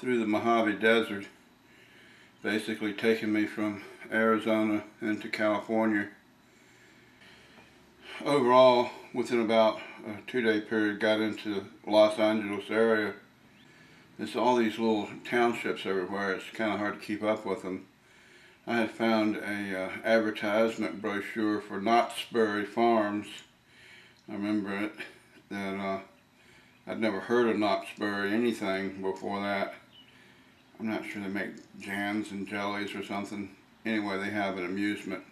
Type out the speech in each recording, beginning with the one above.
through the Mojave Desert, basically taking me from Arizona into California. Overall, within about a 2-day period, got into the Los Angeles area. It's all these little townships everywhere. It's kind of hard to keep up with them. I had found a advertisement brochure for Knott's Berry Farms. I remember it, that I'd never heard of Knott's Berry anything before that. I'm not sure, they make jams and jellies or something. Anyway, they have an amusement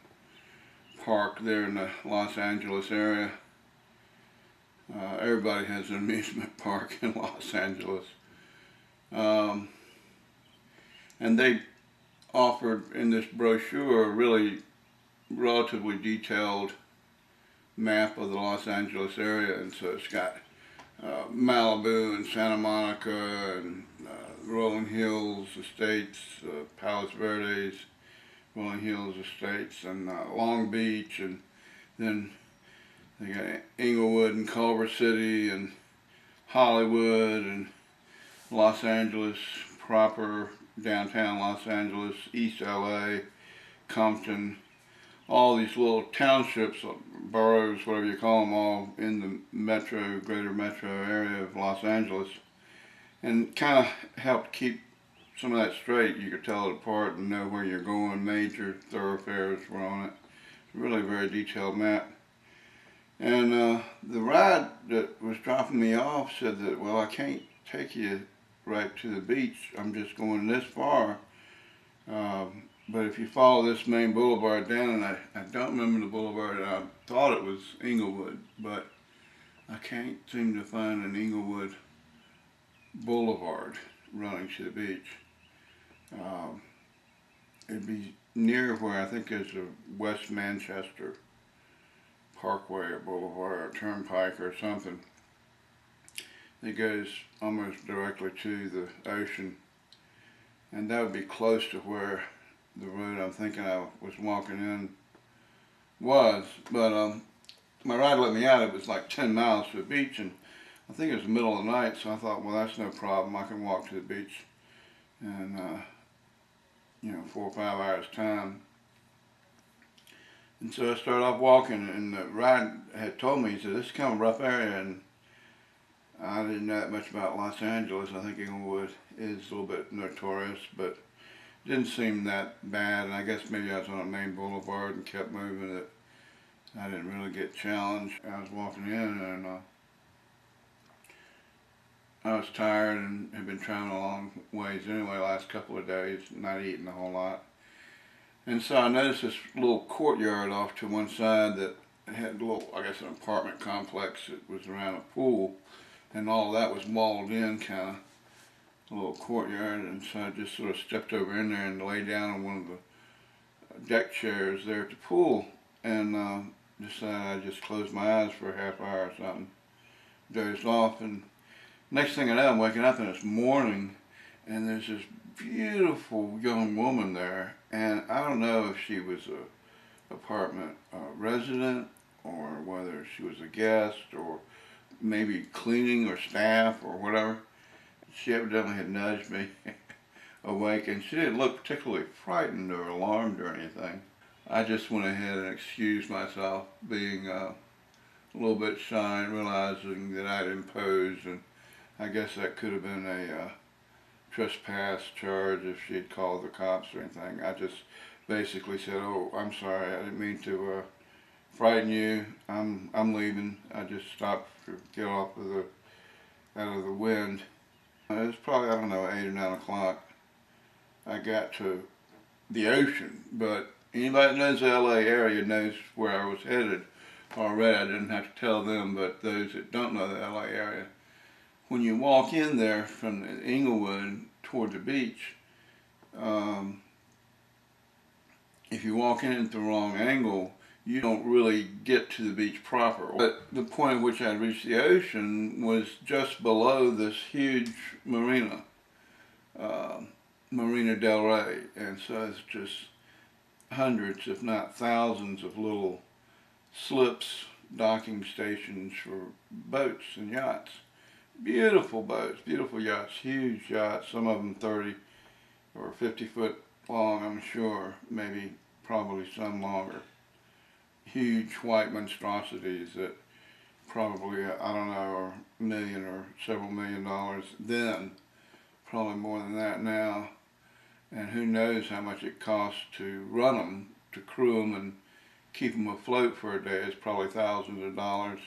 park there in the Los Angeles area. Everybody has an amusement park in Los Angeles. And they offered in this brochure a really relatively detailed map of the Los Angeles area, and so it's got Malibu and Santa Monica and Rolling Hills Estates, Palos Verdes, Rolling Hills Estates, and Long Beach, and then they got Inglewood and Culver City and Hollywood and Los Angeles proper, downtown Los Angeles, East LA, Compton, all these little townships, boroughs, whatever you call them, all in the greater metro area of Los Angeles, and kind of helped keep some of that straight. You could tell it apart and know where you're going. Major thoroughfares were on it. It's really a very detailed map. And the ride that was dropping me off said that, well, I can't take you right to the beach. I'm just going this far. But if you follow this main boulevard down, and I don't remember the boulevard, I thought it was Inglewood, but I can't seem to find an Inglewood boulevard running to the beach. It'd be near where I think there's a West Manchester Parkway or Boulevard or Turnpike or something. It goes almost directly to the ocean, and that would be close to where the road I'm thinking I was walking in was. But my ride let me out. It was like 10 miles to the beach, and I think it was the middle of the night, so I thought, well, that's no problem. I can walk to the beach in 4 or 5 hours time. And so I started off walking, and the ride had told me, he said, this is kind of a rough area, and I didn't know that much about Los Angeles. I think Inglewood is a little bit notorious, but it didn't seem that bad. And I guess maybe I was on a main boulevard and kept moving it. I didn't really get challenged. I was walking in, and I was tired and had been traveling a long ways anyway the last couple of days, not eating a whole lot. And so I noticed this little courtyard off to one side that had a little, I guess, an apartment complex that was around a pool, and all that was walled in, kind of a little courtyard. And so I just sort of stepped over in there and lay down on one of the deck chairs there at the pool, and decided I'd just close my eyes for a half hour or something, dozed off, and next thing I know, I'm waking up and it's morning, and there's this beautiful young woman there, and I don't know if she was a apartment resident or whether she was a guest or maybe cleaning or staff or whatever. She evidently had nudged me awake, and she didn't look particularly frightened or alarmed or anything. I just went ahead and excused myself, being a little bit shy and realizing that I'd imposed, and I guess that could have been a trespass charge if she had called the cops or anything. I just basically said, "Oh, I'm sorry, I didn't mean to frighten you. I'm leaving. I just stopped to get off of out of the wind." It was probably, I don't know, 8 or 9 o'clock. I got to the ocean, but anybody that knows the LA area knows where I was headed already. I didn't have to tell them, but those that don't know the LA area, when you walk in there from Inglewood toward the beach, if you walk in at the wrong angle, you don't really get to the beach proper. But the point at which I reached the ocean was just below this huge marina, Marina del Rey, and so it's just hundreds, if not thousands, of little slips, docking stations for boats and yachts. Beautiful boats, beautiful yachts, huge yachts, some of them 30 or 50 foot long, I'm sure, maybe probably some longer. Huge white monstrosities that probably, I don't know, are a million or several $1,000,000 then, probably more than that now. And who knows how much it costs to run them, to crew them and keep them afloat for a day. It's probably thousands of dollars.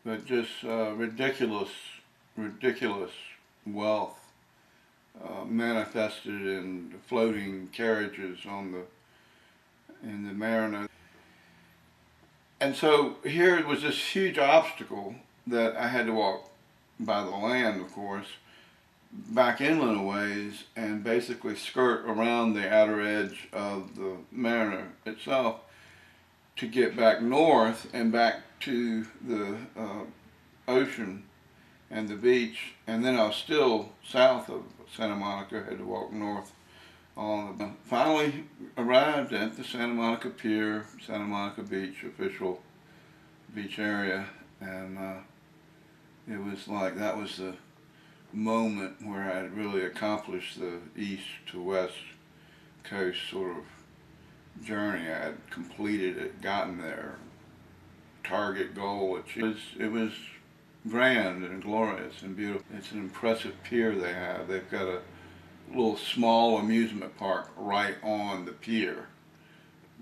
But just ridiculous, ridiculous wealth manifested in floating carriages in the Marina. And so here was this huge obstacle that I had to walk by the land, of course, back inland a ways and basically skirt around the outer edge of the Marina itself to get back north and back to the ocean and the beach. And then I was still south of Santa Monica, had to walk north along the. Finally arrived at the Santa Monica Pier, Santa Monica Beach, official beach area, and it was like that was the moment where I had really accomplished the east to west coast sort of journey. I had completed it, gotten there, target goal achieved. It was grand and glorious and beautiful. It's an impressive pier they have. They've got a little small amusement park right on the pier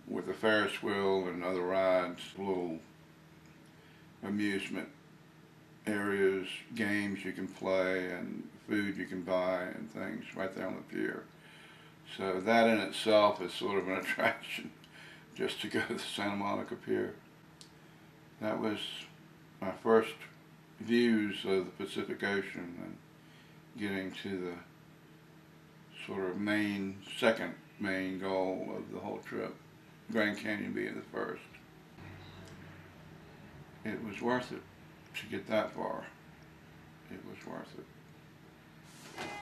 with a Ferris wheel and other rides, little amusement areas, games you can play and food you can buy and things right there on the pier. So that in itself is sort of an attraction, just to go to the Santa Monica Pier. That was my first views of the Pacific Ocean and getting to the sort of second main goal of the whole trip, Grand Canyon being the first. It was worth it to get that far. It was worth it.